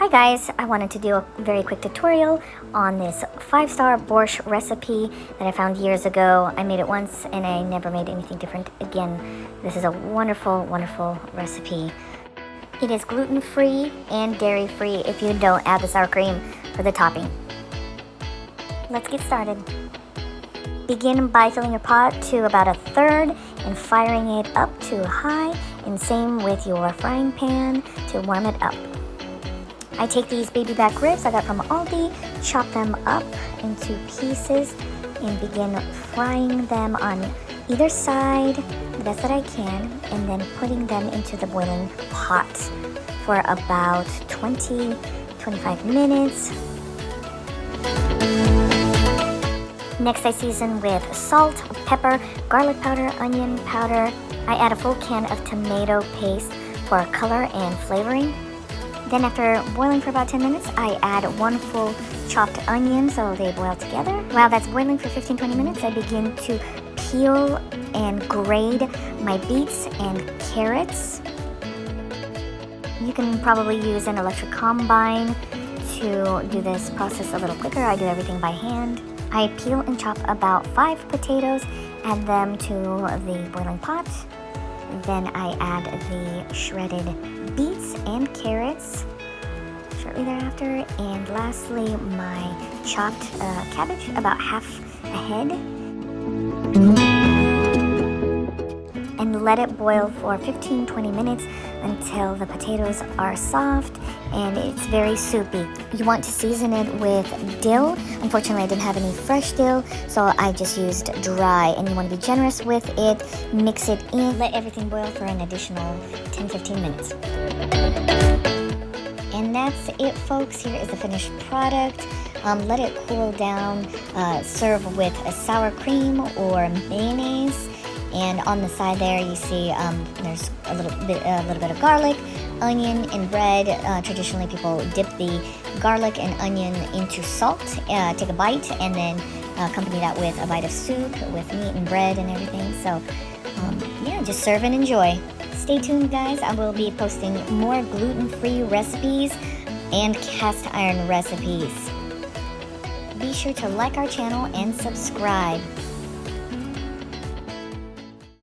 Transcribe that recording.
Hi guys, I wanted to do a very quick tutorial on this 5-star borscht recipe that I found years ago. I made it once and I never made anything different again. This is a wonderful, wonderful recipe. It is gluten-free and dairy-free if you don't add the sour cream for the topping. Let's get started. Begin by filling your pot to about 1/3 and firing it up to high, and same with your frying pan to warm it up. I take these baby back ribs I got from Aldi, chop them up into pieces, and begin frying them on either side the best that I can, and then putting them into the boiling pot for about 20-25 minutes. Next, I season with salt, pepper, garlic powder, onion powder. I add a full can of tomato paste for color and flavoring. Then after boiling for about 10 minutes, I add 1 full chopped onion so they boil together. While that's boiling for 15-20 minutes, I begin to peel and grate my beets and carrots. You can probably use an electric combine to do this process a little quicker. I do everything by hand. I peel and chop about 5 potatoes, add them to the boiling pot. Then I add the shredded beets and carrots shortly thereafter, and lastly my chopped cabbage, about half a head, and let it boil for 15-20 minutes until the potatoes are soft and it's very soupy. You want to season it with dill. Unfortunately, I didn't have any fresh dill, so I just used dry, and you want to be generous with it. Mix it in, let everything boil for an additional 10-15 minutes. And that's it, folks. Here is the finished product. Let it cool down. Serve with a sour cream or mayonnaise. And on the side there, you see there's a little bit of garlic, onion, and bread. Traditionally, people dip the garlic and onion into salt, take a bite, and then accompany that with a bite of soup with meat and bread and everything. So, yeah, just serve and enjoy. Stay tuned, guys. I will be posting more gluten-free recipes and cast iron recipes. Be sure to like our channel and subscribe.